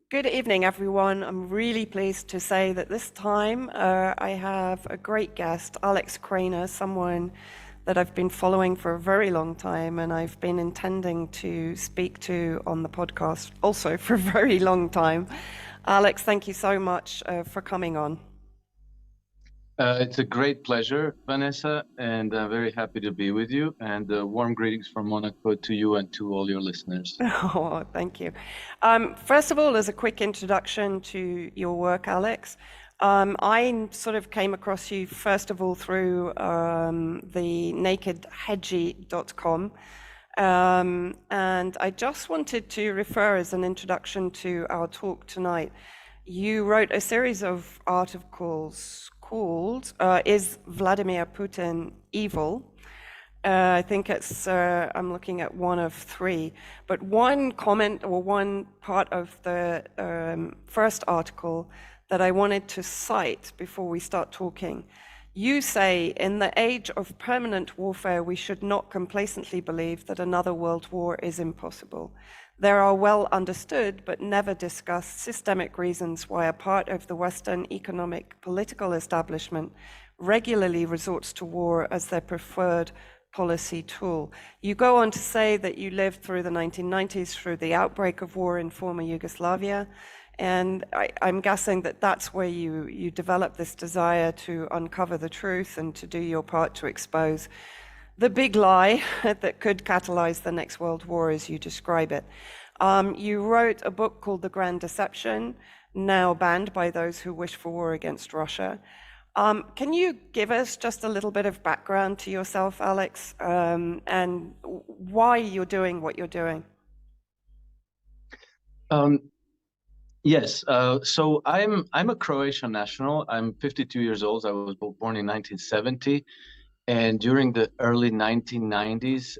Good evening, everyone. I'm really pleased to say that this time I have a great guest, Alex Krainer, someone that I've been following for a very long time and I've been intending to speak to on the podcast also for a very long time. Alex, thank you so much for coming on. It's a great pleasure, Vanessa, and I'm very happy to be with you. And warm greetings from Monaco to you and to all your listeners. Oh, thank you. First of all, as a quick introduction to your work, Alex, I sort of came across you first of all through the nakedhedgie.com. And I just wanted to refer as an introduction to our talk tonight. You wrote a series of articles called Is Vladimir Putin Evil? I think I'm looking at one of three, but one comment or one part of the first article that I wanted to cite before we start talking. You say, in the age of permanent warfare, we should not complacently believe that another world war is impossible. There are well understood but never discussed systemic reasons why a part of the Western economic political establishment regularly resorts to war as their preferred policy tool. You go on to say that you lived through the 1990s, through the outbreak of war in former Yugoslavia, and I'm guessing that that's where you developed this desire to uncover the truth and to do your part to expose the big lie that could catalyze the next world war, as you describe it. You wrote a book called The Grand Deception, now banned by those who wish for war against Russia. Can you give us just a little bit of background to yourself, Alex, and why you're doing what you're doing? Yes, so I'm a Croatian national. I'm 52 years old. I was born in 1970, and during the early 1990s,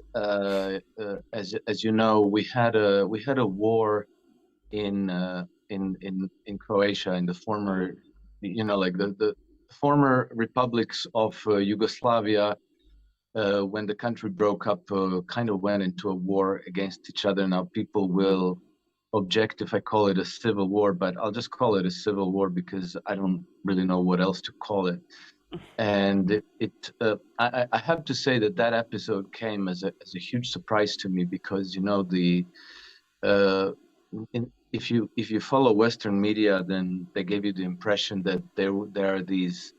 as you know, we had a war in Croatia, in the former, like the former republics of Yugoslavia. When the country broke up, kind of went into a war against each other. Now people will object if I call it a civil war, but I'll just call it a civil war because I don't really know what else to call it. And I have to say that episode came as a huge surprise to me because uh, if you follow Western media, then they gave you the impression that there are these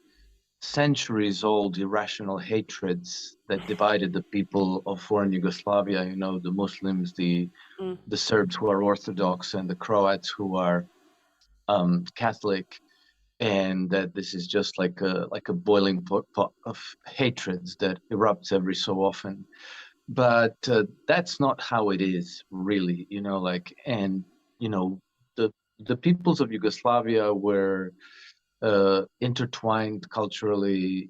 centuries-old irrational hatreds that divided the people of former Yugoslavia. The Muslims, Mm. the Serbs who are Orthodox, and the Croats who are Catholic, and that this is just like a boiling pot of hatreds that erupts every so often. But that's not how it is, really. And the the peoples of Yugoslavia were intertwined culturally,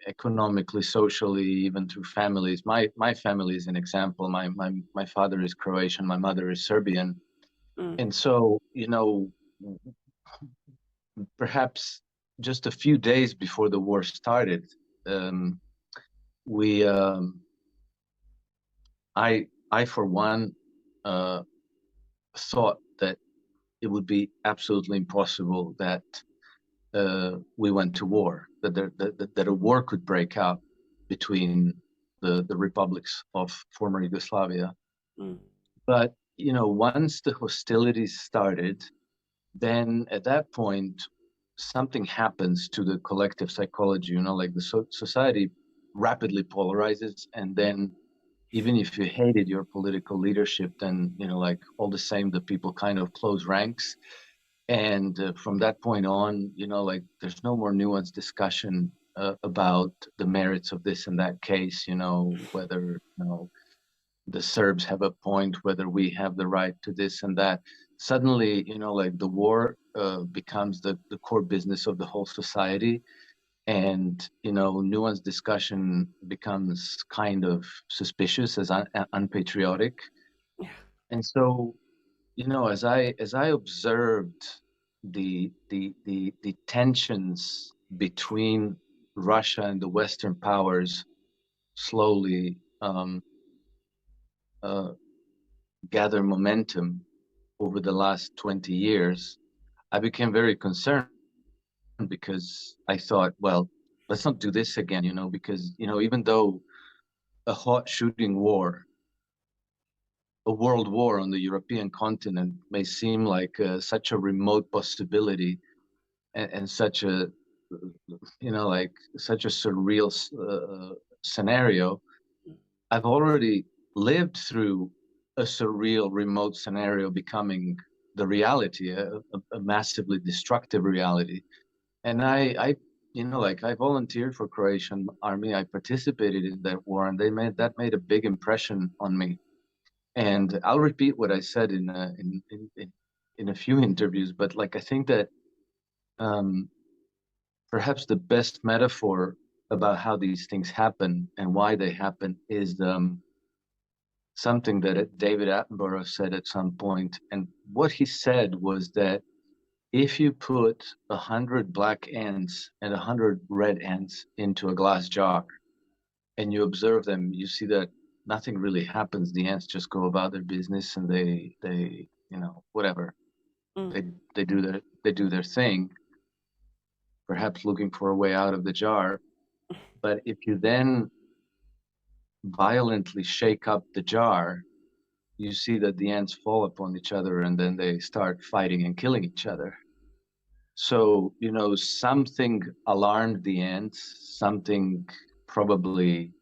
economically, socially, even through families. My family is an example. My father is Croatian, my mother is Serbian, Mm. and so perhaps just a few days before the war started, um, we I for one uh, thought that it would be absolutely impossible that we went to war, that a war could break out between the republics of former Yugoslavia. Mm. But once the hostilities started, then at that point something happens to the collective psychology. Like the society rapidly polarizes, and then even if you hated your political leadership, then like all the same, the people kind of close ranks. And from that point on, like there's no more nuanced discussion about the merits of this and that case, whether the Serbs have a point, whether we have the right to this and that. Suddenly, like the war becomes the core business of the whole society. And, nuanced discussion becomes kind of suspicious as unpatriotic. Yeah. And so, as I observed the tensions between Russia and the Western powers slowly uh, gather momentum, over the last 20 years, I became very concerned because I thought, well, let's not do this again, because, even though a hot shooting war, a world war on the European continent may seem like such a remote possibility and such a, like such a surreal scenario, I've already lived through a surreal remote scenario becoming the reality, a massively destructive reality. And I volunteered for Croatian army. I participated in that war, and that made a big impression on me. And I'll repeat what I said in a few interviews, but like I think that um, perhaps the best metaphor about how these things happen and why they happen is something that David Attenborough said at some point. And what he said was that if you put 100 black ants and 100 red ants into a glass jar and you observe them, you see that nothing really happens. The ants just go about their business and they whatever. Mm. They do their thing, perhaps looking for a way out of the jar. But if you then violently shake up the jar, you see that the ants fall upon each other and then they start fighting and killing each other. So, something alarmed the ants, something probably,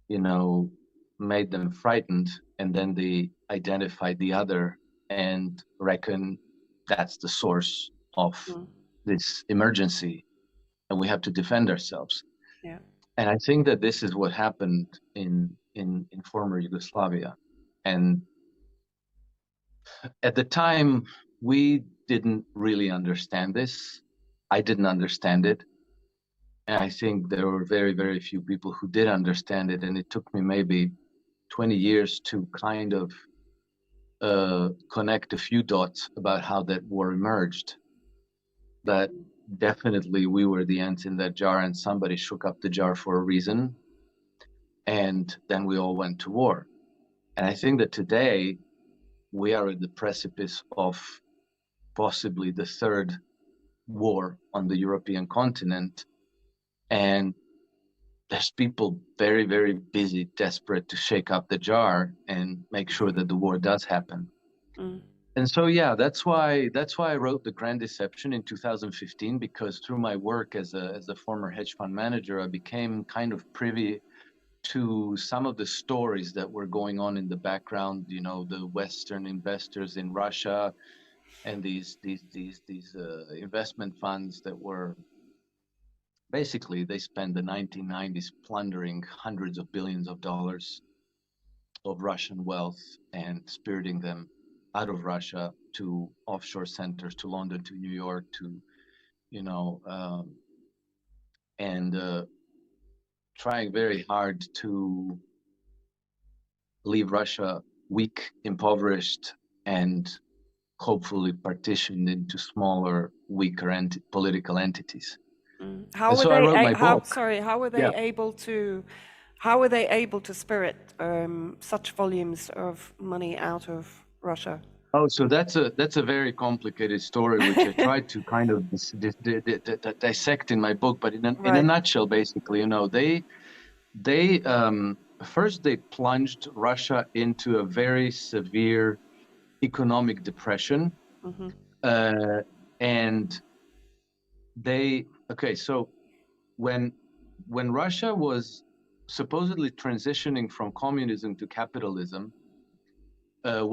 you know, made them frightened, and then they identified the other and reckon that's the source of Mm. this emergency, and we have to defend ourselves. Yeah. And I think that this is what happened in former Yugoslavia. And at the time, we didn't really understand this. I didn't understand it. And I think there were very, very few people who did understand it. And it took me maybe 20 years to kind of connect a few dots about how that war emerged. But definitely we were the ants in that jar, and somebody shook up the jar for a reason. And then we all went to war. And I think that today we are at the precipice of possibly the third war on the European continent. And there's people very, very busy, desperate to shake up the jar and make sure that the war does happen. Mm. And so, yeah, that's why I wrote The Grand Deception in 2015, because through my work as a former hedge fund manager, I became kind of privy to some of the stories that were going on in the background. The Western investors in Russia and these investment funds that were basically, they spent the 1990s plundering hundreds of billions of dollars of Russian wealth and spiriting them out of Russia to offshore centers, to London, to New York, to, you know, and trying very hard to leave Russia weak, impoverished, and hopefully partitioned into smaller, weaker political entities. Mm. And so I wrote my How, book. sorry, Yeah. how were they able to spirit such volumes of money out of Russia? Oh, so that's a very complicated story, which I tried to kind of dissect in my book. But in a Right. nutshell, basically, they first they plunged Russia into a very severe economic depression, Hmm. uh, and so when Russia was supposedly transitioning from communism to capitalism,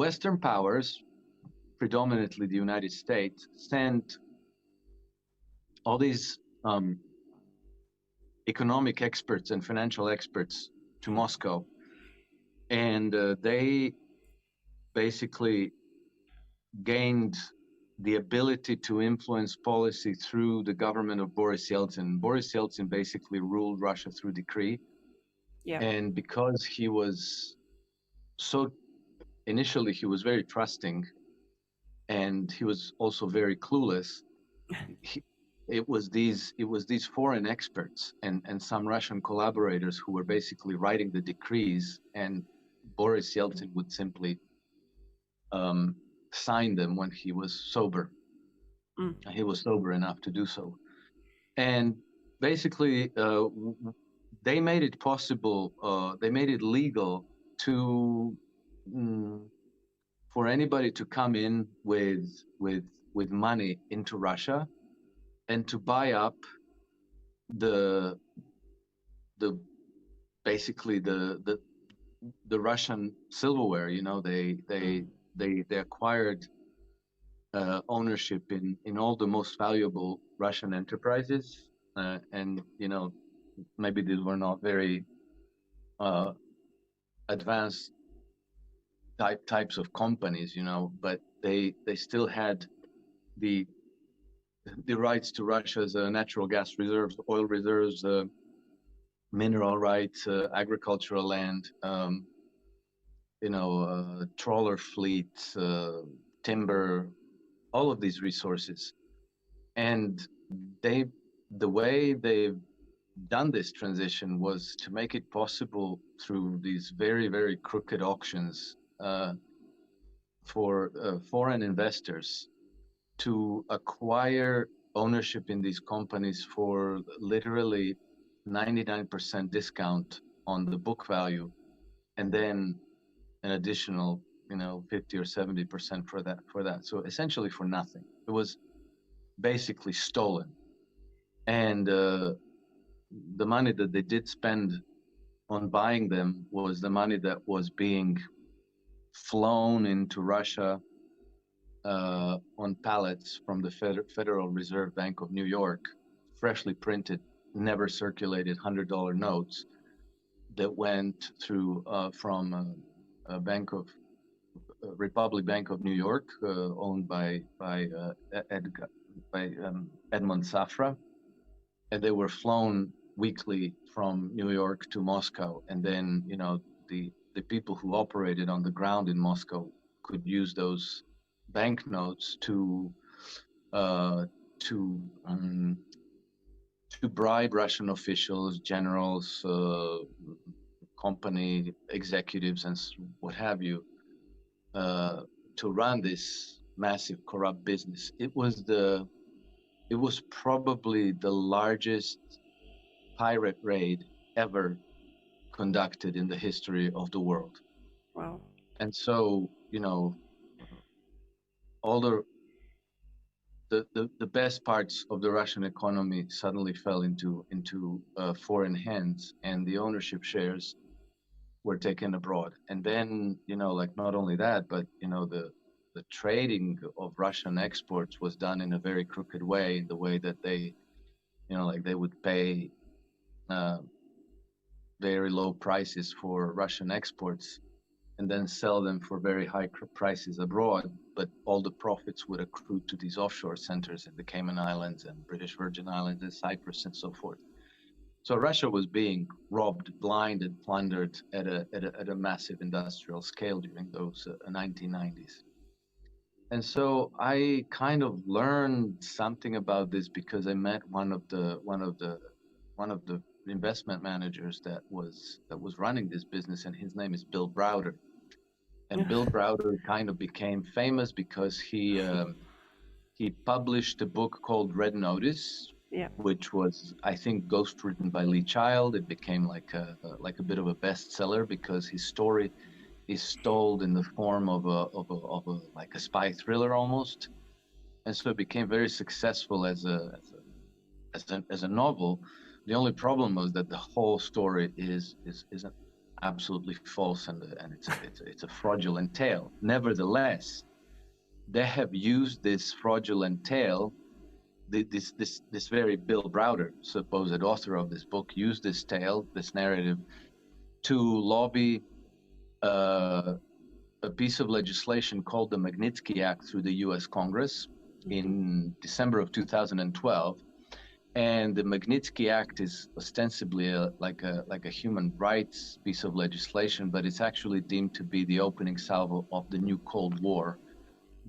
Western powers, predominantly the United States, sent all these economic experts and financial experts to Moscow, and they basically gained the ability to influence policy through the government of Boris Yeltsin. Boris Yeltsin basically ruled Russia through decree, Yeah. and because he was so initially he was very trusting, and he was also very clueless. he, it was these foreign experts and some Russian collaborators who were basically writing the decrees, and Boris Yeltsin would simply um, signed them when he was sober. Mm. He was sober enough to do so. And basically, they made it possible, they made it legal to mm, for anybody to come in with money into Russia and to buy up the the basically the Russian silverware. You know, they acquired ownership in all the most valuable Russian enterprises, and you know, maybe these were not very uh, advanced types of companies, you know, but they still had the the rights to Russia's natural gas reserves, oil reserves, mineral rights, agricultural land, you know, trawler fleets, timber, all of these resources. And they, the way they've done this transition was to make it possible through these very, very crooked auctions for foreign investors to acquire ownership in these companies for literally 99% discount on the book value, and then an additional, you know, 50 or 70% for that. So essentially for nothing. It was basically stolen. And the money that they did spend on buying them was the money that was being flown into Russia on pallets from the Federal Reserve Bank of New York, freshly printed, never circulated $100 notes that went through from a bank of Republic Bank of New York, owned by Edmond Safra, and they were flown weekly from New York to Moscow, and then you know the people who operated on the ground in Moscow could use those banknotes uh, to um, to bribe Russian officials, generals, company executives, and what have you, uh, to run this massive corrupt business. It was probably the largest pirate raid ever conducted in the history of the world. Wow. And so, you know, all the best parts of the Russian economy suddenly fell into foreign hands, and the ownership shares were taken abroad. And then, you know, like not only that, but you know, the trading of Russian exports was done in a very crooked way, in the way that they, you know, like they would pay uh, very low prices for Russian exports and then sell them for very high prices abroad, but all the profits would accrue to these offshore centers in the Cayman Islands and British Virgin Islands and Cyprus and so forth. So Russia was being robbed, blind, and plundered at a massive industrial scale during those 1990s. And so I kind of learned something about this because I met one of the investment managers that was running this business, and his name is Bill Browder. And Bill Browder kind of became famous because he published a book called Red Notice, Yeah. which was, I think, ghostwritten by Lee Child. It became like a bit of a bestseller because his story is told in the form of a like a spy thriller almost, and so it became very successful as a novel. The only problem was that the whole story is absolutely false, and it's a fraudulent tale. Nevertheless, they have used this fraudulent tale. This very Bill Browder, supposed author of this book, used this tale, this narrative, to lobby a piece of legislation called the Magnitsky Act through the U.S. Congress in December of 2012. And the Magnitsky Act is ostensibly like a human rights piece of legislation, but it's actually deemed to be the opening salvo of the new Cold War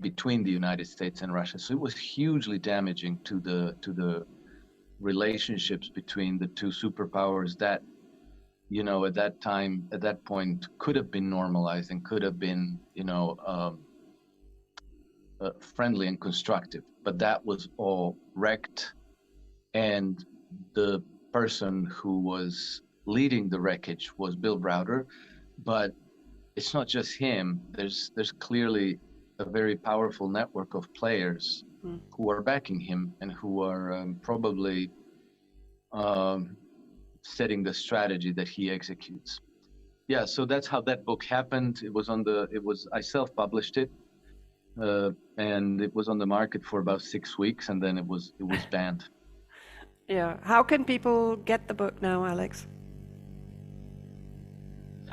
between the United States and Russia. So it was hugely damaging to the relationships between the two superpowers that, you know, at that point could have been normalized and could have been, you know, friendly and constructive, but that was all wrecked. And the person who was leading the wreckage was Bill Browder, but it's not just him. There's clearly a very powerful network of players Mm. who are backing him and who are probably um, setting the strategy that he executes. Yeah, so that's how that book happened. I self-published it, and it was on the market for about 6 weeks, and then it was banned. Yeah. How can people get the book now, Alex?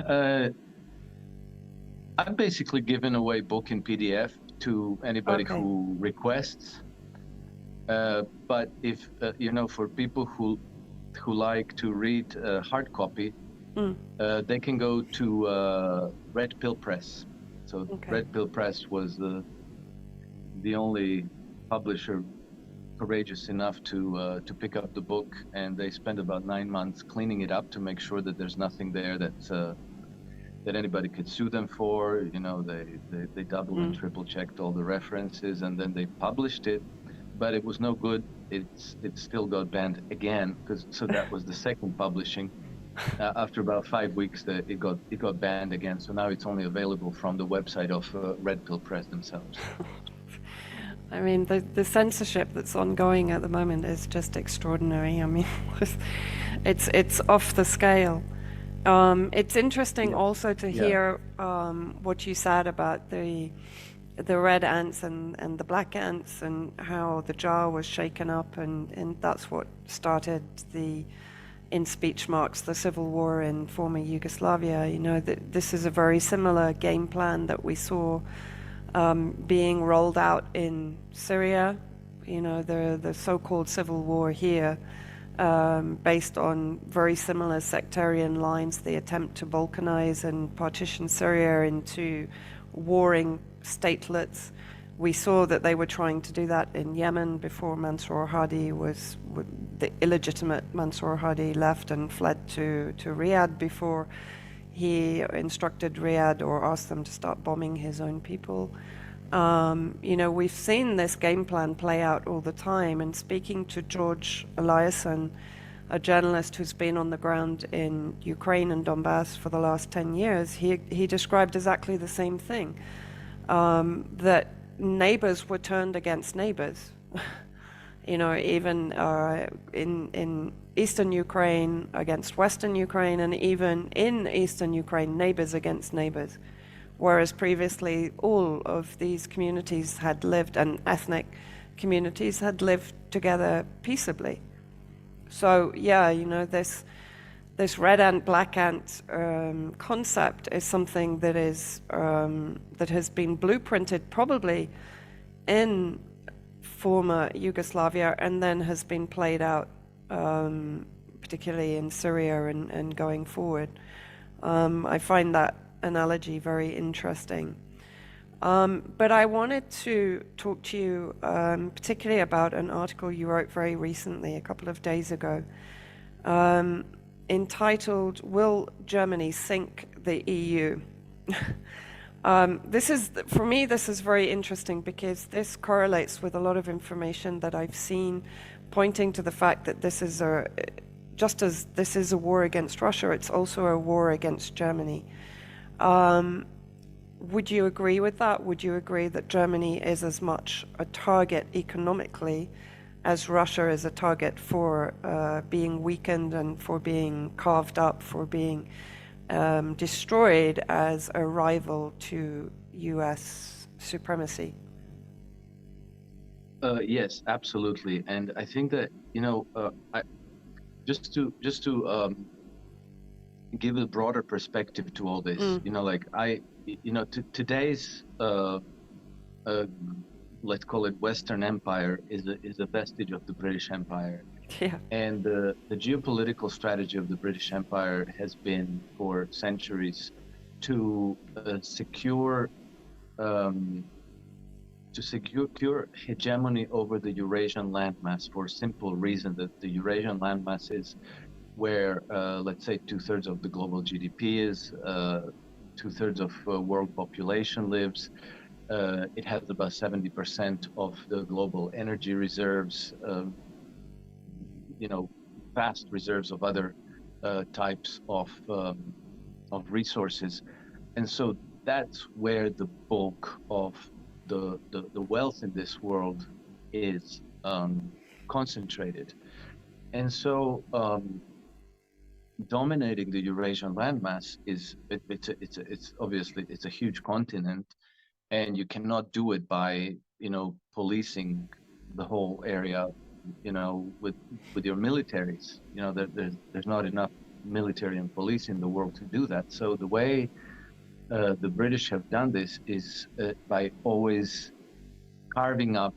Uh, I'm basically giving away book in PDF to anybody Okay. who requests. But if for people who like to read hard copy, Mm. they can go to Red Pill Press. So Okay. Red Pill Press was the only publisher courageous enough to pick up the book, and they spent about 9 months cleaning it up to make sure that there's nothing there that anybody could sue them for. They double and triple checked all the references, and then they published it, but it was no good. It still got banned again, so that was the second publishing. After about 5 weeks, it got banned again. So now it's only available from the website of Red Pill Press themselves. I mean, the censorship that's ongoing at the moment is just extraordinary. I mean, it's off the scale. It's interesting Yeah. also to Yeah. hear what you said about the red ants and the black ants, and how the jar was shaken up, and that's what started in speech marks, the civil war in former Yugoslavia. This is a very similar game plan that we saw being rolled out in Syria. The so-called civil war here, based on very similar sectarian lines, the attempt to balkanize and partition Syria into warring statelets. We saw that they were trying to do that in Yemen before Mansour Hadi the illegitimate Mansour Hadi left and fled to Riyadh before he instructed Riyadh or asked them to start bombing his own people. We've seen this game plan play out all the time. And speaking to George Eliasson, a journalist who's been on the ground in Ukraine and Donbass for the last 10 years, he described exactly the same thing, that neighbors were turned against neighbors. Even in eastern Ukraine against western Ukraine, and even in eastern Ukraine, neighbors against neighbors. Whereas previously all of these communities had lived, and ethnic communities had lived together peaceably. So yeah, this red ant, black ant concept is something that has been blueprinted probably in former Yugoslavia, and then has been played out particularly in Syria and going forward. I find that analogy very interesting. But I wanted to talk to you particularly about an article you wrote very recently, a couple of days ago, entitled, "Will Germany Sink the EU?" For me, this is very interesting because this correlates with a lot of information that I've seen pointing to the fact that just as this is a war against Russia, it's also a war against Germany. Would you agree with that? Would you agree that Germany is as much a target economically as Russia is a target for being weakened and for being carved up, for being destroyed as a rival to US supremacy? Yes, absolutely. And I think that, just to give a broader perspective to all this, today's let's call it Western Empire is a vestige of the British Empire. Yeah. And the geopolitical strategy of the British Empire has been for centuries to secure hegemony over the Eurasian landmass, for a simple reason that the Eurasian landmass is where, let's say, 2/3 of the global GDP is, 2/3 of world population lives. It has about 70% of the global energy reserves, you know, vast reserves of other types of resources. And so that's where the bulk of the wealth in this world is concentrated. And so dominating the Eurasian landmass is it's obviously it's a huge continent, and you cannot do it by policing the whole area, with your militaries. There's not enough military and police in the world to do that. So the way the British have done this is by always carving up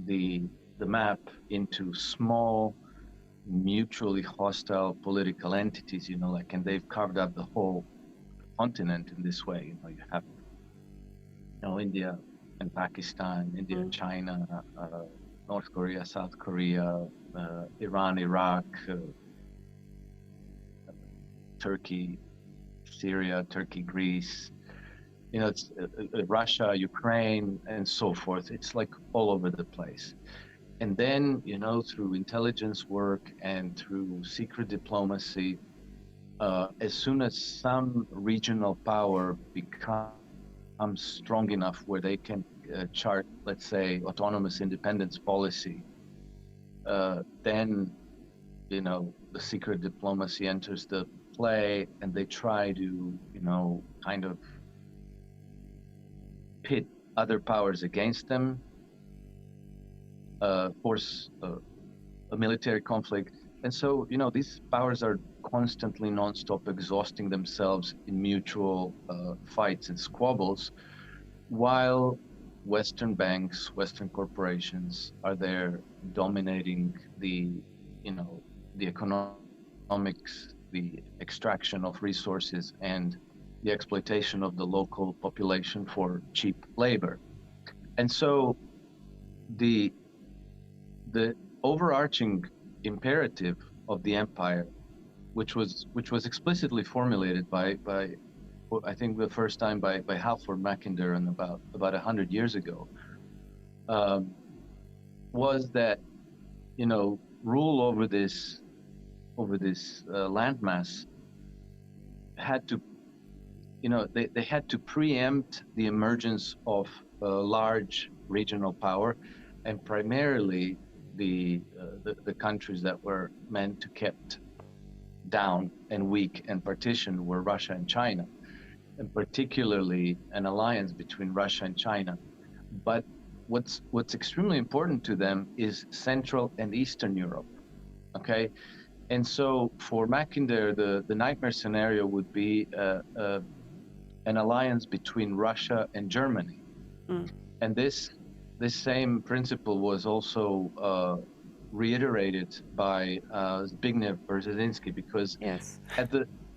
the map into small, mutually hostile political entities. And they've carved up the whole continent in this way. You have India and Pakistan, India and China, North Korea, South Korea, Iran, Iraq, Turkey, Syria, Turkey, Greece, it's Russia, Ukraine, and so forth. It's like all over the place. And then, through intelligence work and through secret diplomacy, as soon as some regional power becomes strong enough where they can chart, let's say, autonomous independence policy, then, the secret diplomacy enters the play, and they try to, kind of pit other powers against them, force a military conflict. And so, these powers are constantly, nonstop, exhausting themselves in mutual fights and squabbles, while Western banks, Western corporations are there dominating the economics, the extraction of resources, and the exploitation of the local population for cheap labor. And so the overarching imperative of the empire, which was explicitly formulated by I think the first time by Halford Mackinder and about 100 years ago, was that rule over this landmass had to they had to preempt the emergence of large regional power, and primarily the countries that were meant to kept down and weak and partitioned were Russia and China, and particularly an alliance between Russia and China. But what's extremely important to them is Central and Eastern Europe. Okay, and so for Mackinder, the nightmare scenario would be an alliance between Russia and Germany. And this same principle was also reiterated by Zbigniew Brzezinski, because Yes.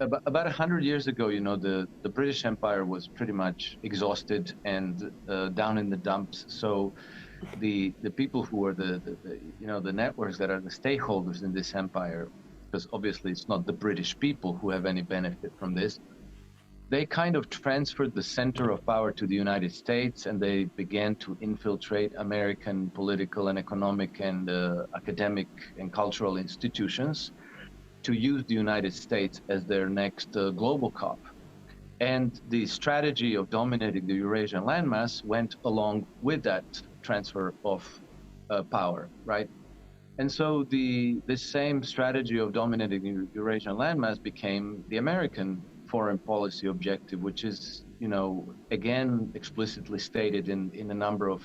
about 100 years ago, the British Empire was pretty much exhausted and down in the dumps. So the people who are the networks that are the stakeholders in this empire, because obviously it's not the British people who have any benefit from this, they kind of transferred the center of power to the United States, and they began to infiltrate American political and economic and academic and cultural institutions to use the United States as their next global cop. And the strategy of dominating the Eurasian landmass went along with that transfer of power, right? And so this same strategy of dominating the Eurasian landmass became the American foreign policy objective, which is, again, explicitly stated in a number of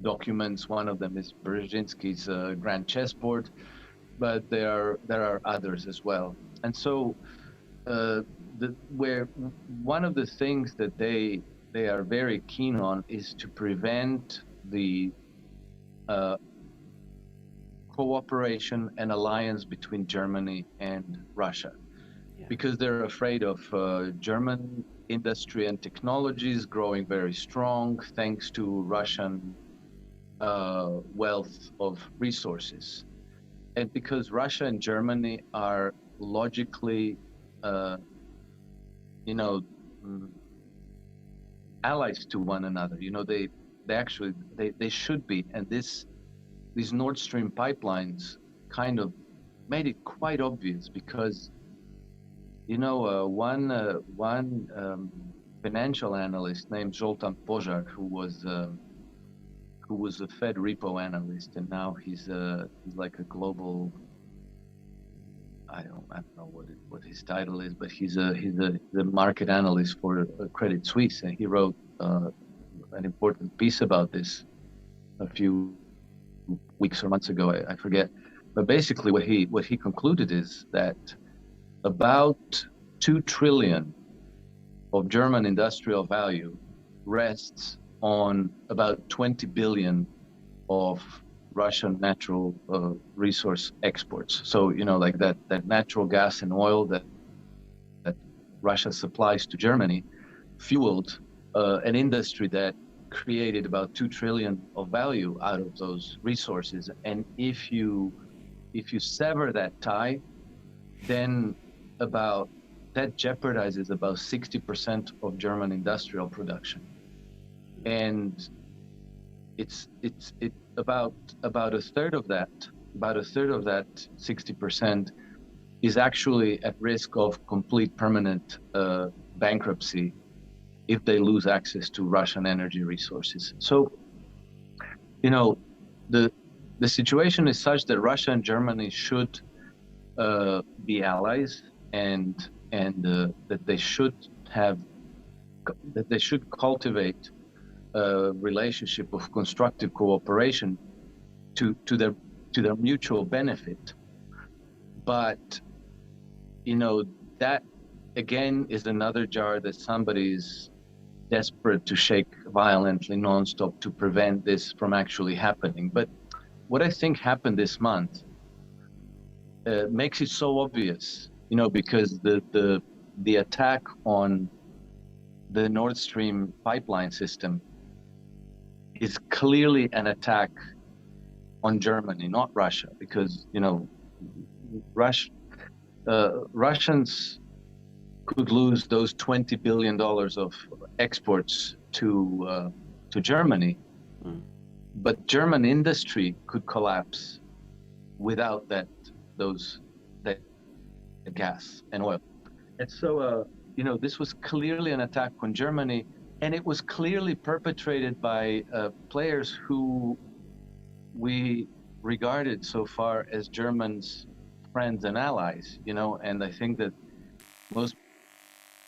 documents. One of them is Brzezinski's Grand Chessboard, but there are others as well. And so, where one of the things that they are very keen on is to prevent the cooperation and alliance between Germany and Russia. Because they're afraid of German industry and technologies growing very strong thanks to Russian wealth of resources. And because Russia and Germany are logically, allies to one another. They should be. And these Nord Stream pipelines kind of made it quite obvious because, one financial analyst named Zoltan Požar, who was a Fed repo analyst, and now he's like a global, I don't know what his title is, but he's the market analyst for Credit Suisse, and he wrote an important piece about this a few weeks or months ago. I forget, but basically what he concluded is that about 2 trillion of German industrial value rests on about 20 billion of Russian natural resource exports. So, like that natural gas and oil that Russia supplies to Germany fueled an industry that created about 2 trillion of value out of those resources. And if you sever that tie, then that jeopardizes about 60% of German industrial production. And it's about a third of that 60% is actually at risk of complete permanent bankruptcy if they lose access to Russian energy resources. So, the situation is such that Russia and Germany should be allies, and that they should cultivate a relationship of constructive cooperation to their mutual benefit. But that again is another jar that somebody's desperate to shake violently nonstop to prevent this from actually happening. But what I think happened this month makes it so obvious, because the attack on the Nord Stream pipeline system is clearly an attack on Germany, not Russia, because Russians could lose those $20 billion of exports to Germany, but German industry could collapse without that gas and oil. And so, this was clearly an attack on Germany, and it was clearly perpetrated by players who we regarded so far as Germans' friends and allies, and I think that most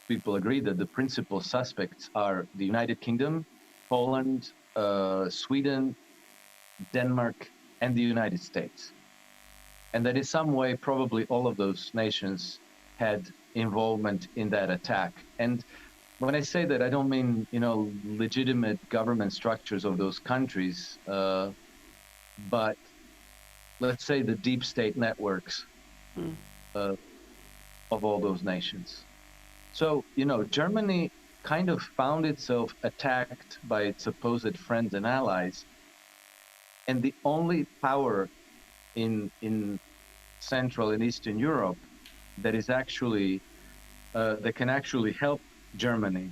people agree that the principal suspects are the United Kingdom, Poland, Sweden, Denmark, and the United States. And that in some way, probably all of those nations had involvement in that attack. And when I say that, I don't mean, legitimate government structures of those countries, but let's say the deep state networks of all those nations. So, Germany kind of found itself attacked by its supposed friends and allies. And the only power in Central and Eastern Europe that is actually that can actually help Germany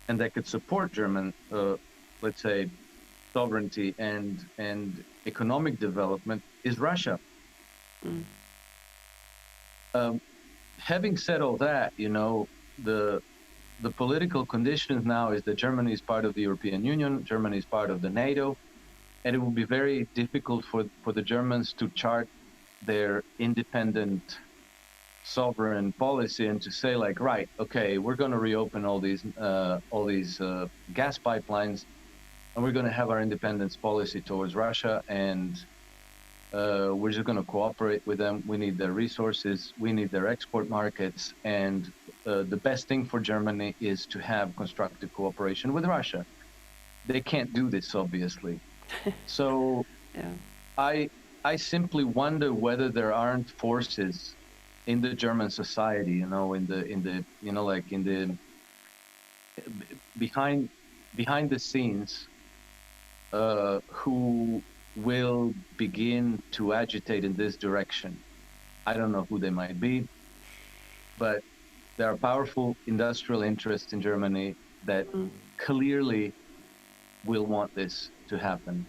and that could support German, let's say, sovereignty and economic development is Russia. Having said all that, the political conditions now is that Germany is part of the European Union, Germany is part of the NATO, and it will be very difficult for the Germans to chart their independent sovereign policy and to say like, right, okay, we're going to reopen all these gas pipelines, and we're going to have our independence policy towards Russia, and we're just going to cooperate with them. We need their resources, we need their export markets, and the best thing for Germany is to have constructive cooperation with Russia. They can't do this, obviously. So I simply wonder whether there aren't forces in the German society, behind the scenes, who will begin to agitate in this direction. I don't know who they might be, but there are powerful industrial interests in Germany that clearly will want this to happen.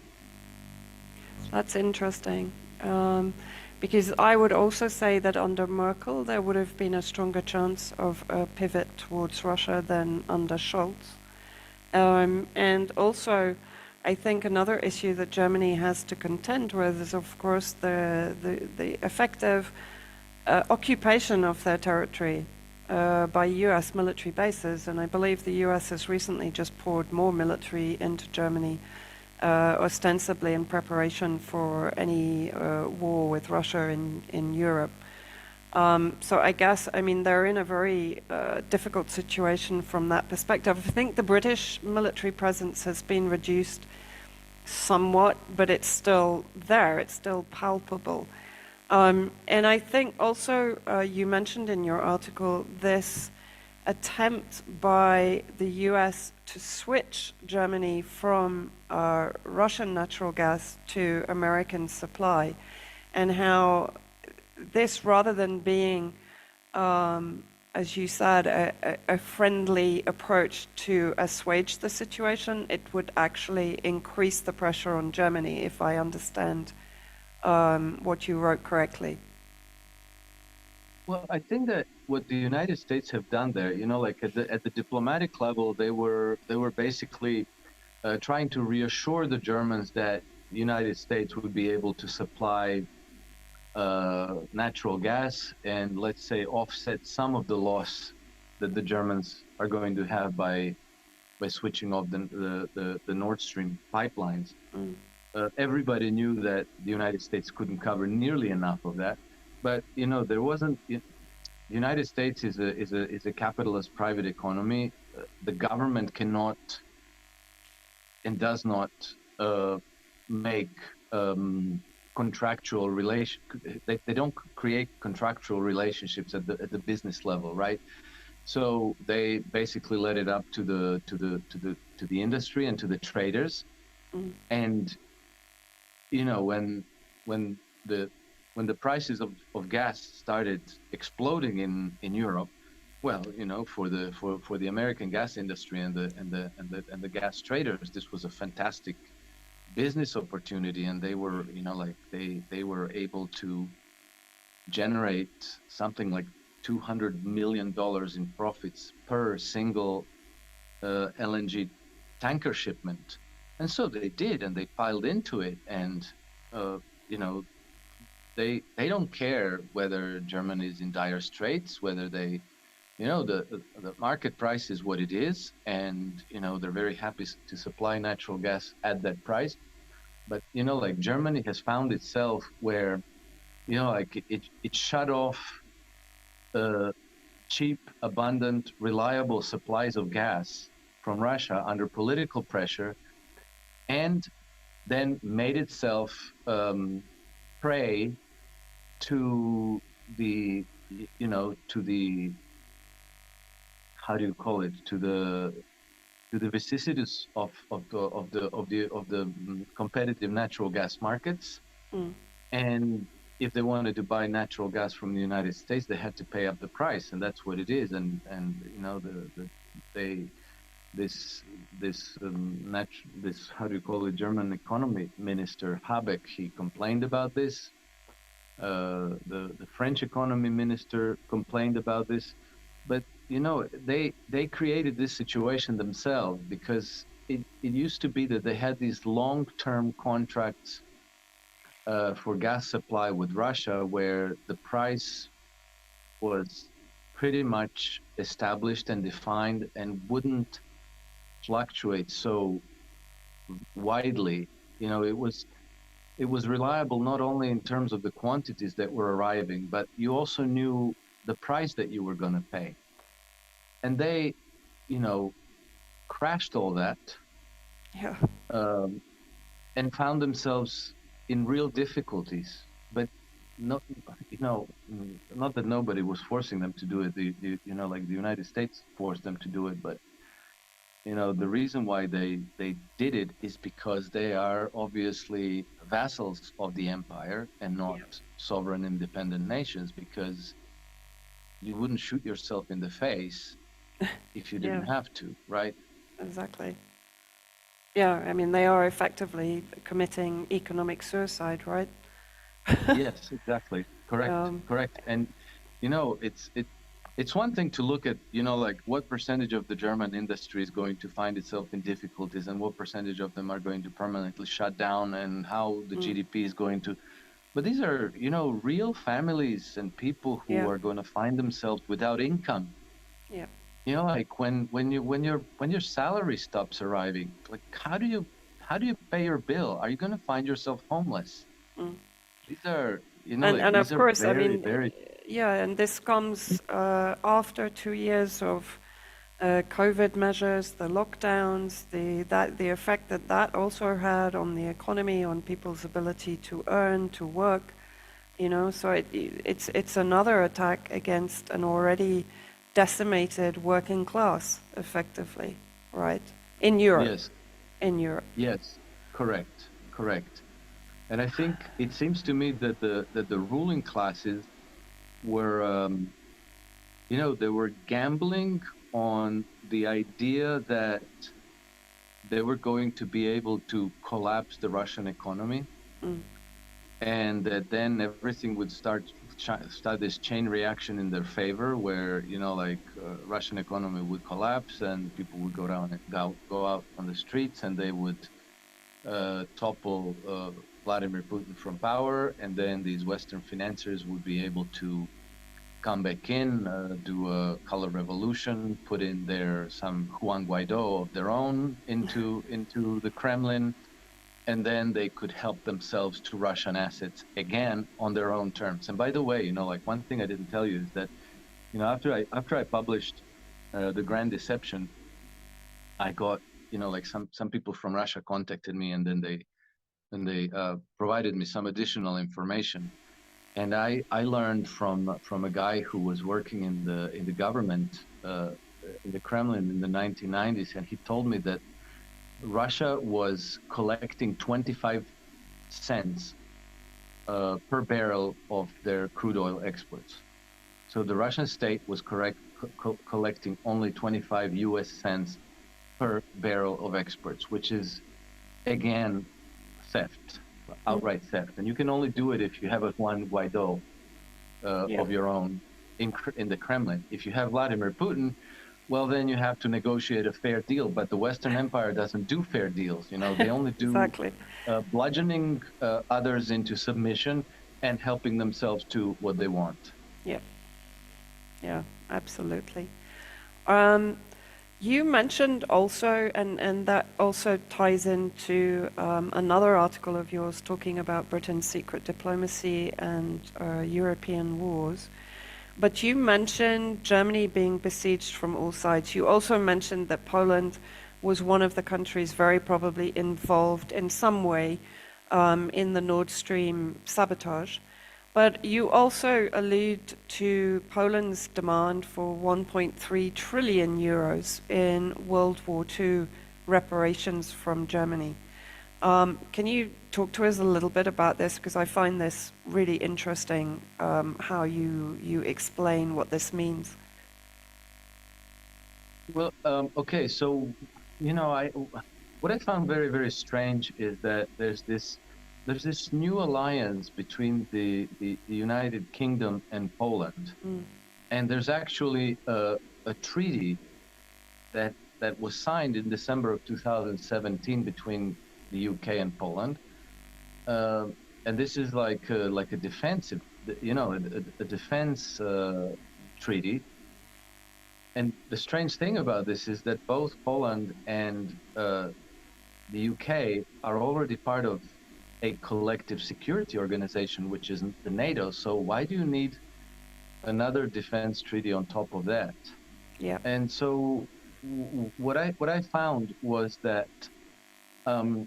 That's interesting. Because I would also say that under Merkel, there would have been a stronger chance of a pivot towards Russia than under Scholz. And also, I think another issue that Germany has to contend with is, of course, the effective occupation of their territory by US military bases. And I believe the US has recently just poured more military into Germany, ostensibly in preparation for any war with Russia in Europe. So I guess, I mean, they're in a very difficult situation from that perspective. I think the British military presence has been reduced somewhat, but it's still there, it's still palpable. And I think also you mentioned in your article this attempt by the US to switch Germany from Russian natural gas to American supply, and how this, rather than being, as you said, a friendly approach to assuage the situation, it would actually increase the pressure on Germany, if I understand what you wrote correctly. Well, I think that what the United States have done there, like at the diplomatic level, they were basically trying to reassure the Germans that the United States would be able to supply natural gas and, let's say, offset some of the loss that the Germans are going to have by switching off the Nord Stream pipelines. Mm. Everybody knew that the United States couldn't cover nearly enough of that, but there wasn't. The United States is a capitalist private economy. The government cannot and does not make contractual relation. They don't create contractual relationships at the business level, right? So they basically let it up to the industry and to the traders. Mm. And when the when the prices of gas started exploding in Europe, well, for the American gas industry and the gas traders, this was a fantastic business opportunity, and they were, like they were able to generate something like $200 million in profits per single LNG tanker shipment. And so they did, and they piled into it, and you know they don't care whether Germany is in dire straits, whether they, the market price is what it is, and they're very happy to supply natural gas at that price. But like Germany has found itself where like it shut off cheap, abundant, reliable supplies of gas from Russia under political pressure, and then made itself prey to the to the, how do you call it, to the vicissitudes of the competitive natural gas markets. Mm. And if they wanted to buy natural gas from the United States, they had to pay up the price, and that's what it is. And they this this, how do you call it, German economy minister Habeck, he complained about this. The French economy minister complained about this, but they created this situation themselves, because it used to be that they had these long-term contracts for gas supply with Russia, where the price was pretty much established and defined and wouldn't fluctuate so widely. It was reliable not only in terms of the quantities that were arriving, but you also knew the price that you were going to pay. And they, crashed all that, Yeah. and found themselves in real difficulties. But not, not that nobody was forcing them to do it. Like the United States forced them to do it, but the reason why they did it is because they are obviously vassals of the empire and not sovereign independent nations, because you wouldn't shoot yourself in the face if you didn't Yeah. have to, right? exactly. Yeah, I mean, they are effectively committing economic suicide, right? Yes, exactly. Correct. Um, Correct. And it's one thing to look at, like what percentage of the German industry is going to find itself in difficulties and what percentage of them are going to permanently shut down and how the mm, GDP is going to. But these are, real families and people who yeah, are going to find themselves without income. yeah. Like when your salary stops arriving, like how do you pay your bill? Are you going to find yourself homeless? Mm. These are, And these of are course, I very, mean, very, yeah, and this comes after 2 years of COVID measures, the lockdowns, the effect that that also had on the economy, on people's ability to earn, to work. So it's another attack against an already decimated working class, effectively, right? In Europe, yes, in Europe. yes, correct, correct. And I think it seems to me that the ruling classes were, they were gambling on the idea that they were going to be able to collapse the Russian economy, Mm, and that then everything would start this chain reaction in their favor, where Russian economy would collapse and people would go out on the streets and they would topple Vladimir Putin from power, and then these Western financiers would be able to come back in, do a color revolution, put in there some Juan Guaido of their own into the Kremlin, and then they could help themselves to Russian assets again on their own terms. And by the way, like one thing I didn't tell you is that after I published The Grand Deception, I got like some people from Russia contacted me, and then they provided me some additional information. And I learned from a guy who was working in the government in the Kremlin in the 1990s, and he told me that Russia was collecting 25 cents per barrel of their crude oil exports. So the Russian state was collecting only 25 US cents per barrel of exports, which is again theft, mm, outright theft. And you can only do it if you have a Juan Guaido yeah, of your own in the Kremlin. If you have Vladimir Putin, well, then you have to negotiate a fair deal. But the Western Empire doesn't do fair deals. They only do exactly. bludgeoning others into submission and helping themselves to what they want. Yeah, yeah, absolutely. Um, You mentioned also, and that also ties into another article of yours talking about Britain's secret diplomacy and European wars. But you mentioned Germany being besieged from all sides. You also mentioned that Poland was one of the countries very probably involved in some way in the Nord Stream sabotage. But you also allude to Poland's demand for 1.3 trillion euros in World War II reparations from Germany. Can you talk to us a little bit about this? Because I find this really interesting, how you explain what this means. Well, okay, so I what I found very, very strange is that there's this new alliance between the United Kingdom and Poland, Mm, and there's actually a treaty that was signed in December of 2017 between the UK and Poland, and this is like a defensive, a defense treaty. And the strange thing about this is that both Poland and the UK are already part of a collective security organization, which is the NATO. So why do you need another defense treaty on top of that? yeah. And so what I found was that um,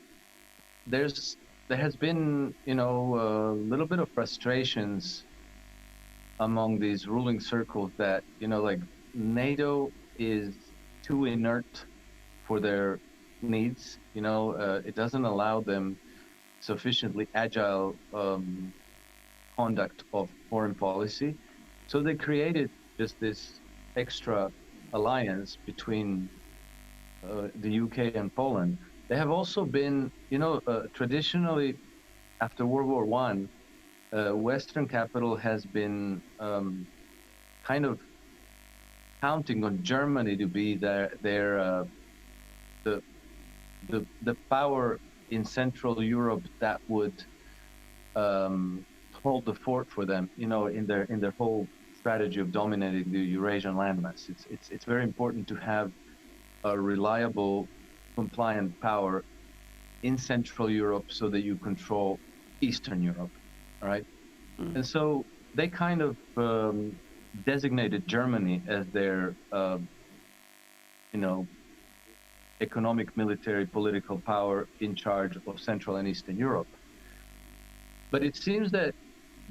there's there has been a little bit of frustrations among these ruling circles that like NATO is too inert for their needs. It doesn't allow them sufficiently agile conduct of foreign policy. So they created just this extra alliance between the UK and Poland. They have also been, traditionally after World War One, Western capital has been kind of counting on Germany to be the the power in Central Europe that would um, hold the fort for them, in their whole strategy of dominating the Eurasian landmass. It's very important to have a reliable, compliant power in Central Europe so that you control Eastern Europe, all right? And so they kind of designated Germany as their, you know, economic, military, political power in charge of Central and Eastern Europe. But it seems that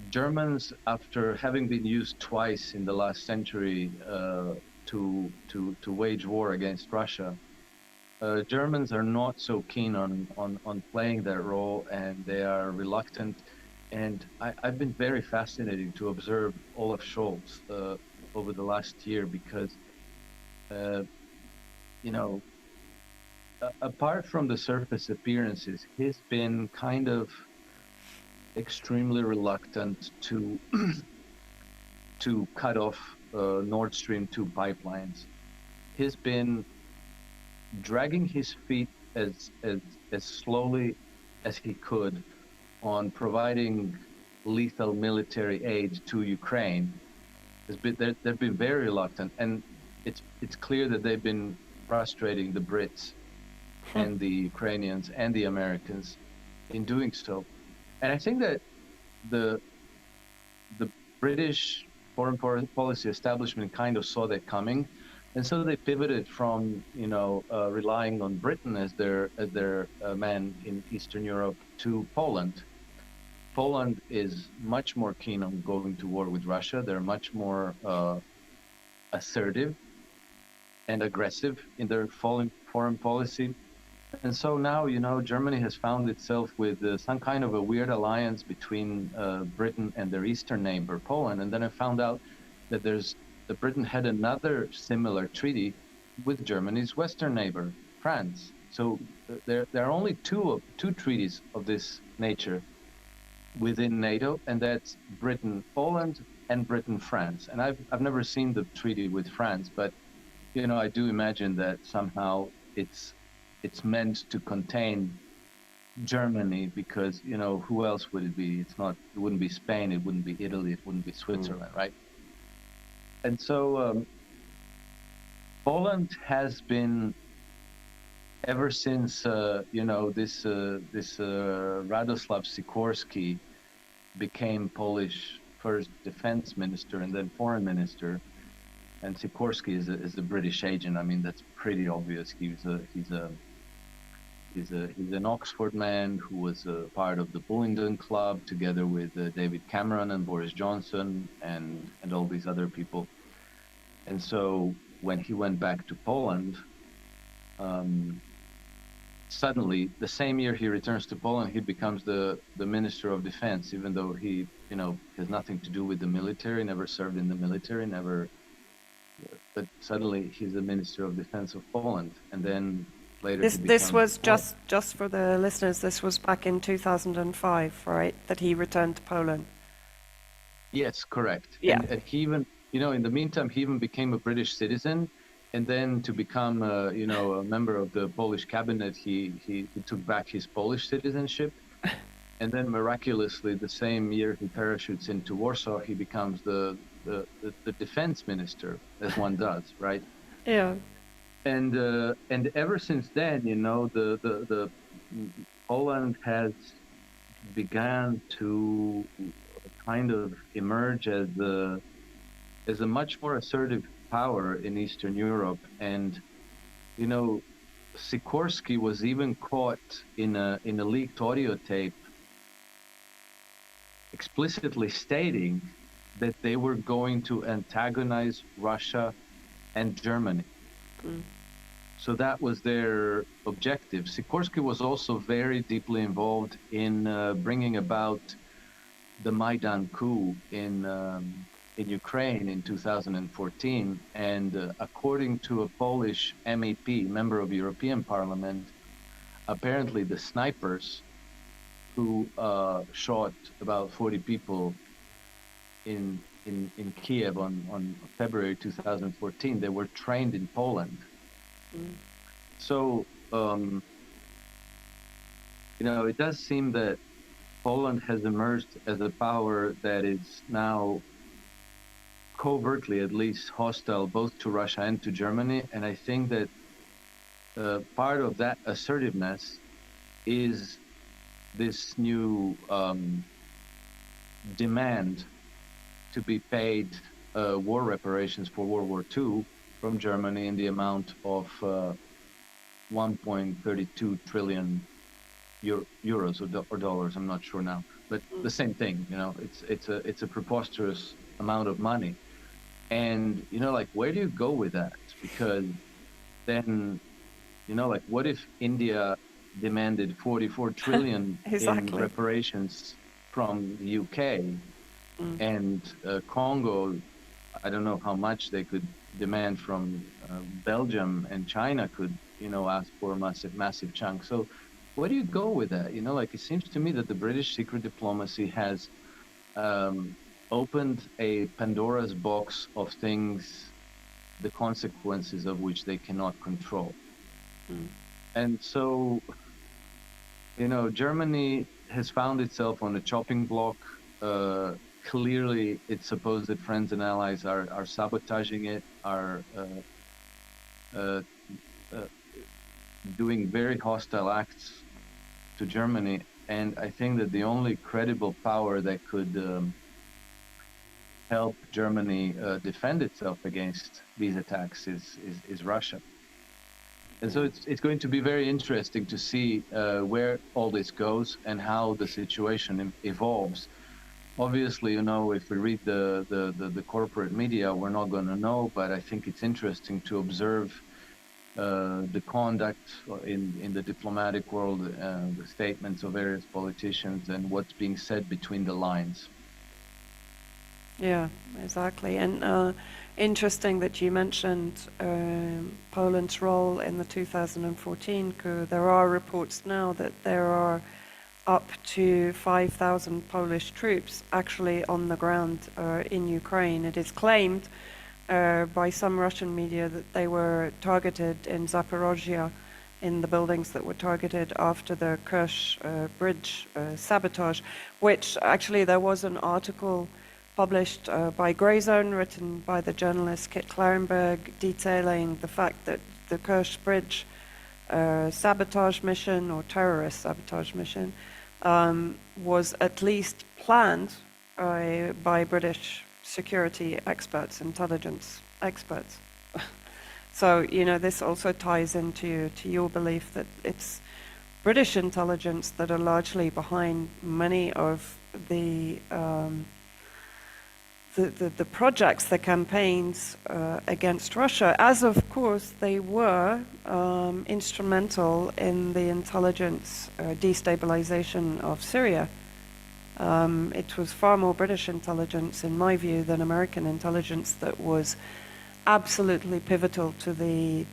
Germans, after having been used twice in the last century to wage war against Russia, Germans are not so keen on playing that role, and they are reluctant. And I've been very fascinated to observe Olaf Scholz over the last year because, uh, you know, apart from the surface appearances, he's been kind of extremely reluctant to to cut off Nord Stream 2 pipelines. He's been dragging his feet as slowly as he could on providing lethal military aid to Ukraine. They've been very reluctant, and it's clear that they've been frustrating the Brits and the Ukrainians and the Americans in doing so. And I think that the the British foreign policy establishment kind of saw that coming, and so they pivoted from relying on Britain as their man in Eastern Europe to Poland. Poland is much more keen on going to war with Russia. They're much more assertive and aggressive in their foreign policy. And so now, Germany has found itself with some kind of a weird alliance between Britain and their eastern neighbor, Poland. And then I found out that Britain had another similar treaty with Germany's western neighbor, France. So there are only two treaties of this nature within NATO, and that's Britain-Poland and Britain-France. And I've never seen the treaty with France, but I do imagine that somehow it's meant to contain Germany because who else would it be? It wouldn't be Spain, it wouldn't be Italy, it wouldn't be Switzerland, right? And so Poland has been, ever since this Radoslav Sikorski became Polish first defense minister and then foreign minister, and Sikorski is a British agent. I mean, that's pretty obvious. He's an Oxford man who was a part of the Bullingdon Club together with David Cameron and Boris Johnson and all these other people. And so when he went back to Poland, suddenly the same year he returns to Poland, he becomes the Minister of Defense, even though he has nothing to do with the military, never served in the military, but suddenly he's the Minister of Defense of Poland, and then later this was just for the listeners. This was back in 2005, right? That he returned to Poland. Yes, correct. Yeah. And he even, in the meantime, he even became a British citizen, and then to become, a member of the Polish cabinet, he took back his Polish citizenship, and then miraculously, the same year he parachutes into Warsaw, he becomes the defense minister, as one does, right? Yeah. And ever since then, the Poland has begun to kind of emerge as a much more assertive power in Eastern Europe. And Sikorski was even caught in a leaked audio tape explicitly stating that they were going to antagonize Russia and Germany. So that was their objective. Sikorski was also very deeply involved in bringing about the Maidan coup in in Ukraine in 2014. And according to a Polish MEP, member of European Parliament, apparently the snipers who shot about 40 people in Kiev on February 2014, they were trained in Poland. Mm. So, it does seem that Poland has emerged as a power that is now covertly, at least, hostile both to Russia and to Germany. And I think that part of that assertiveness is this new demand to be paid war reparations for World War II from Germany in the amount of 1.32 trillion euros or dollars. I'm not sure now, but the same thing. It's a preposterous amount of money. And like, where do you go with that? Because then, like, what if India demanded 44 trillion in Exactly. reparations from the UK, Mm. and Congo, I don't know how much they could demand from Belgium, and China could, ask for a massive chunk. So where do you go with that? Like, it seems to me that the British secret diplomacy has opened a Pandora's box of things, the consequences of which they cannot control. Mm. And so, Germany has found itself on a chopping block. Clearly, its supposed friends and allies are sabotaging it, are uh, uh, doing very hostile acts to Germany. And I think that the only credible power that could help Germany defend itself against these attacks is Russia. And so it's going to be very interesting to see where all this goes and how the situation evolves. Obviously, if we read the corporate media, we're not going to know, but I think it's interesting to observe the conduct in the diplomatic world, the statements of various politicians, and what's being said between the lines. Yeah, exactly. And interesting that you mentioned Poland's role in the 2014 coup. There are reports now that there are up to 5,000 Polish troops actually on the ground in Ukraine. It is claimed by some Russian media that they were targeted in Zaporozhye, in the buildings that were targeted after the Kerch bridge sabotage, which actually there was an article published by Grey Zone, written by the journalist Kit Klarenberg, detailing the fact that the Kerch bridge sabotage mission, or terrorist sabotage mission, was at least planned by British security experts, intelligence experts. So, this also ties into your belief that it's British intelligence that are largely behind many of the projects, the campaigns against Russia, as of course they were instrumental in the intelligence destabilization of Syria. It was far more British intelligence, in my view, than American intelligence that was absolutely pivotal to the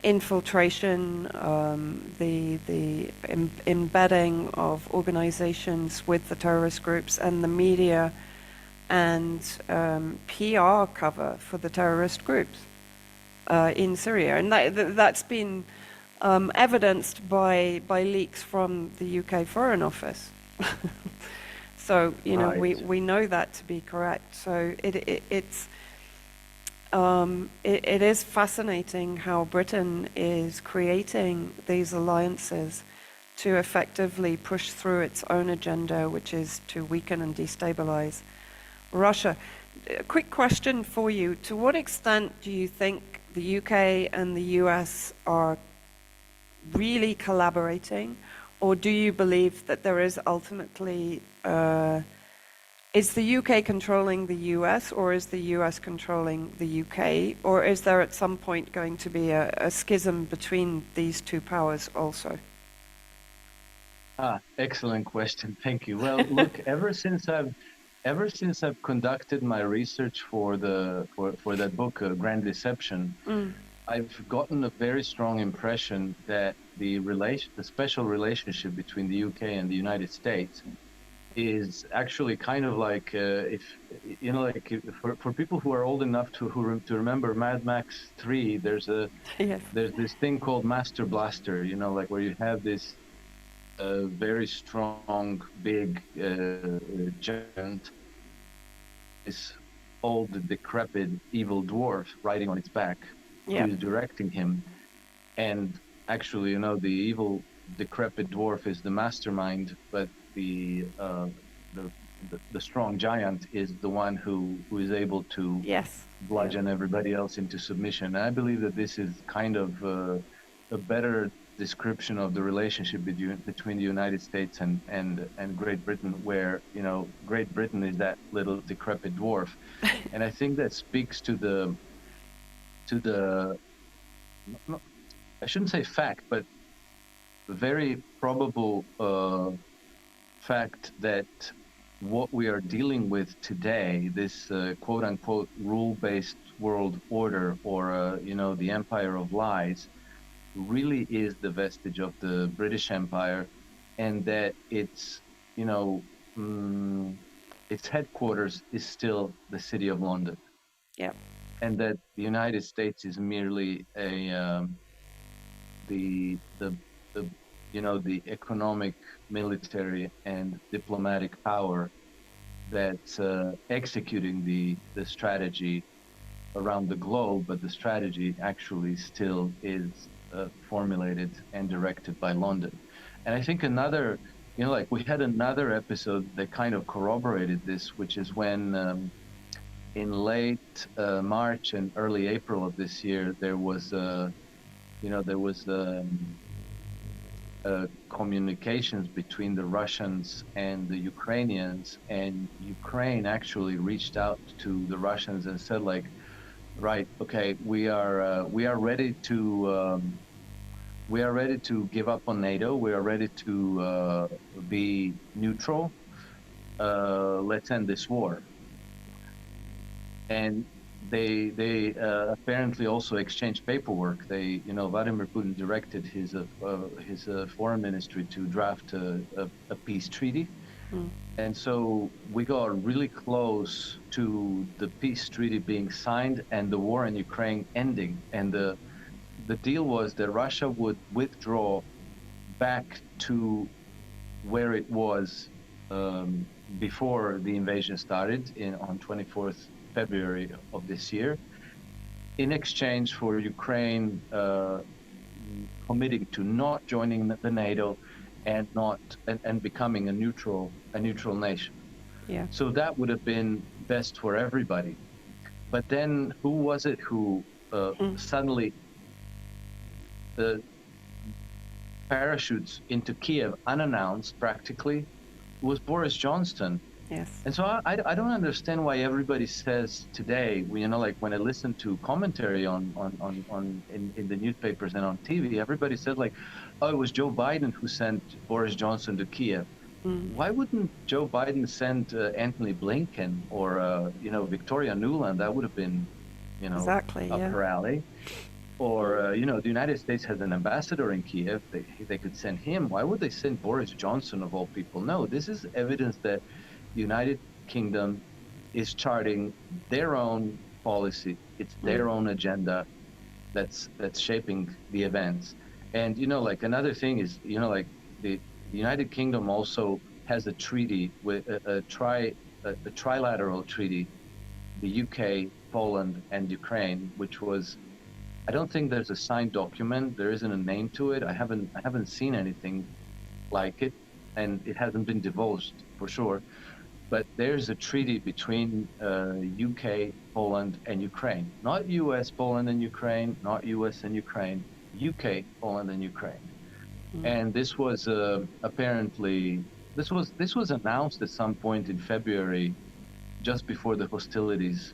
infiltration, the embedding of organizations with the terrorist groups, and the media and PR cover for the terrorist groups in Syria. And that's been evidenced by leaks from the UK Foreign Office. So, Right. we know that to be correct. So it is fascinating how Britain is creating these alliances to effectively push through its own agenda, which is to weaken and destabilize Russia. A quick question for you. To what extent do you think the UK and the US are really collaborating, or do you believe that there is ultimately, is the UK controlling the US, or is the US controlling the UK, or is there at some point going to be a schism between these two powers also? Excellent question. Thank you. Well, look, ever since I've ever since I've conducted my research for that book, Grand Deception, I've gotten a very strong impression that the special relationship between the UK and the United States is actually kind of like if you know, like for people who are old enough to remember Mad Max 3, Yes. there's this thing called Master Blaster, you know, like where you have this very strong, big giant, this old, decrepit, evil dwarf riding on its back, who Yeah. is directing him. And actually, you know, the evil, decrepit dwarf is the mastermind, but the the strong giant is the one who is able to Yes. Yeah. bludgeon everybody else into submission. And I believe that this is kind of a better description of the relationship between the United States and Great Britain, where, you know, Great Britain is that little decrepit dwarf. And I think that speaks to the not, I shouldn't say fact, but very probable fact that what we are dealing with today, this quote unquote rule-based world order, or you know, the empire of lies, really is the vestige of the British Empire, and that its, you know, mm, its headquarters is still the city of London, Yeah. and that the United States is merely a the the you know, the economic, military, and diplomatic power that's executing the strategy around the globe, but the strategy actually still is formulated and directed by London. And I think another, you know, like we had another episode that kind of corroborated this, which is when in late March and early April of this year, there was you know, there was communications between the Russians and the Ukrainians, and Ukraine actually reached out to the Russians and said, like, right, okay, we are ready to give up on NATO. We are ready to be neutral. Let's end this war. And they apparently also exchanged paperwork. They, you know, Vladimir Putin directed his foreign ministry to draft a peace treaty. And so we got really close to the peace treaty being signed and the war in Ukraine ending. And the deal was that Russia would withdraw back to where it was before the invasion started on 24th February of this year, in exchange for Ukraine committing to not joining the NATO and not and becoming a neutral nation. Yeah. So that would have been best for everybody. But then who was it who suddenly parachutes into Kiev unannounced, practically? Was Boris Johnson. Yes. And so I don't understand why everybody says today, you know, like when I listen to commentary in the newspapers and on TV, everybody says like, oh, it was Joe Biden who sent Boris Johnson to Kiev. Why wouldn't Joe Biden send Anthony Blinken or, you know, Victoria Nuland? That would have been, you know, Exactly. up Yeah. her alley. Or, you know, the United States has an ambassador in Kiev. They could send him. Why would they send Boris Johnson, of all people? No, this is evidence that the United Kingdom is charting their own policy. It's their own agenda that's shaping the events. And, you know, like another thing is, you know, like the United Kingdom also has a treaty with a trilateral treaty, the UK, Poland, and Ukraine, which was, I don't think there's a signed document. There isn't a name to it. I haven't seen anything like it, and it hasn't been divulged for sure. But there's a treaty between UK, Poland, and Ukraine. Not US, Poland, and Ukraine. Not US and Ukraine. UK, Poland, and Ukraine. And this was apparently this was announced at some point in February, just before the hostilities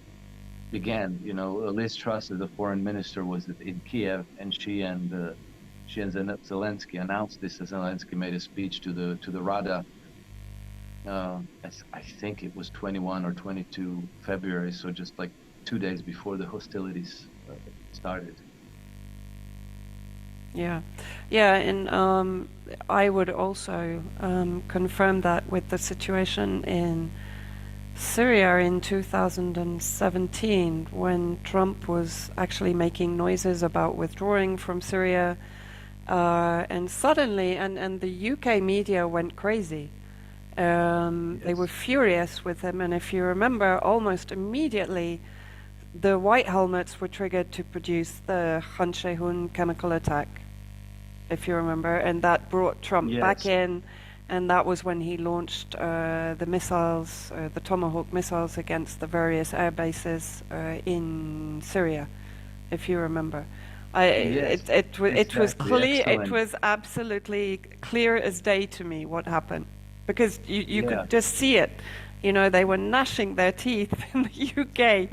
began. You know, Liz Truss, as the foreign minister, was in Kiev, and she and Zelensky announced this as Zelensky made a speech to the Rada I think it was 21 or 22 February, so just like 2 days before the hostilities started. Yeah, yeah, and I would also confirm that with the situation in Syria in 2017, when Trump was actually making noises about withdrawing from Syria, and suddenly, and the UK media went crazy. They were Yes. furious with him, and if you remember, almost immediately the white helmets were triggered to produce the Khan Sheikhoun chemical attack, if you remember, and that brought Trump back Yes. in, and that was when he launched the missiles, the Tomahawk missiles, against the various air bases in Syria, if you remember. Yes. It was Exactly. clear, it Excellent. was absolutely clear as day to me what happened, because you Yeah. could just see it. You know, they were gnashing their teeth in the UK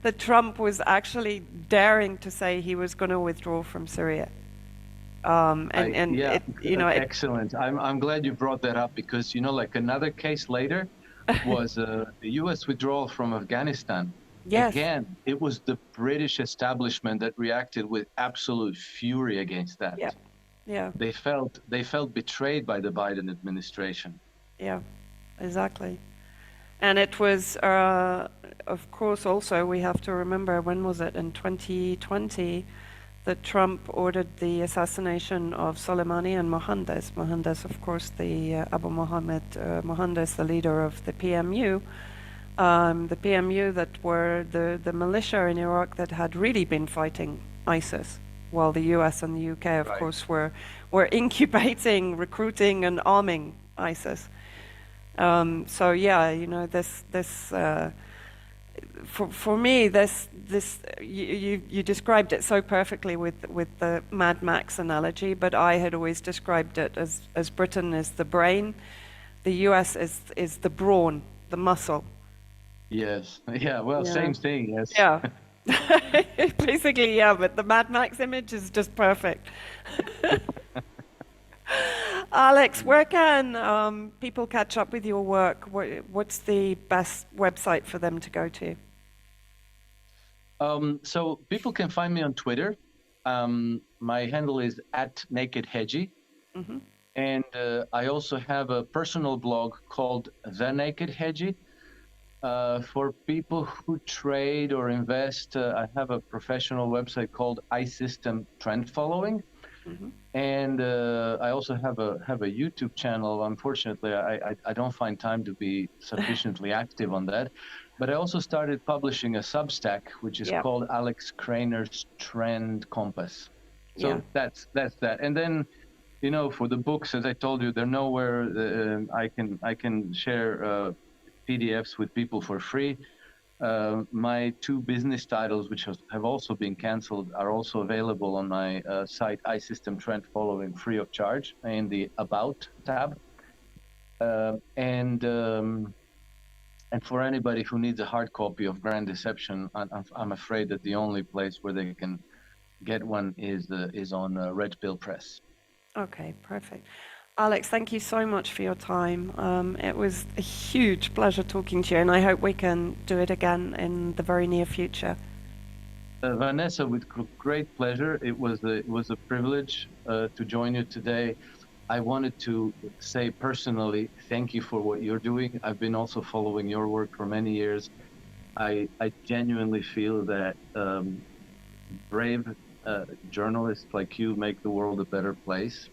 that Trump was actually daring to say he was going to withdraw from Syria. And Yeah, it, you know, it, excellent. I'm glad you brought that up because, like another case later was the US withdrawal from Afghanistan. yes, Again, it was the British establishment that reacted with absolute fury against that. yeah, yeah, They felt betrayed by the Biden administration. yeah, exactly. And it was, of course, also we have to remember, when was it, in 2020, that Trump ordered the assassination of Soleimani and Mohandes. Mohandes, of course, the Abu Mohammed Mohandes, the leader of the PMU that were the militia in Iraq that had really been fighting ISIS, while the US and the UK, of Right. course, were incubating, recruiting, and arming ISIS. So yeah, you know, this for me, this you described it so perfectly with the Mad Max analogy, but I had always described it as Britain is the brain, the US is the brawn, the muscle. Yes. Yeah. Well, Yeah, same thing. Yes. yeah. Basically, yeah, but the Mad Max image is just perfect. Alex, where can people catch up with your work? What's the best website for them to go to? So people can find me on Twitter. My handle is @nakedhedgie. Hmm. And I also have a personal blog called The Naked Hedgie. For people who trade or invest, I have a professional website called iSystem Trend Following. Hmm. And I also have a YouTube channel. Unfortunately, I don't find time to be sufficiently active on that. But I also started publishing a Substack, which is Yeah, called Alex Krainer's Trend Compass. yeah. So that's that. And then, for the books, as I told you, they're nowhere. I can share PDFs with people for free. My two business titles, which have also been canceled, are also available on my site, iSystem Trend Following, free of charge in the About tab. Uh, and um, and for anybody who needs a hard copy of Grand Deception, I'm afraid that the only place where they can get one is on Red Pill Press. Okay, perfect. Alex, thank you so much for your time. It was a huge pleasure talking to you, and I hope we can do it again in the very near future. Vanessa, with great pleasure. It was a privilege to join you today. I wanted to say personally, thank you for what you're doing. I've been also following your work for many years. I genuinely feel that brave journalists like you make the world a better place.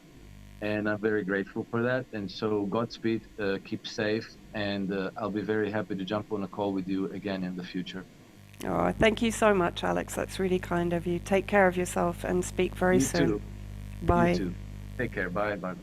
And I'm very grateful for that. And so Godspeed, keep safe, and I'll be very happy to jump on a call with you again in the future. Oh, thank you so much, Alex. That's really kind of you. Take care of yourself and speak very You soon. too. You Bye. too. Take care. Bye. Bye.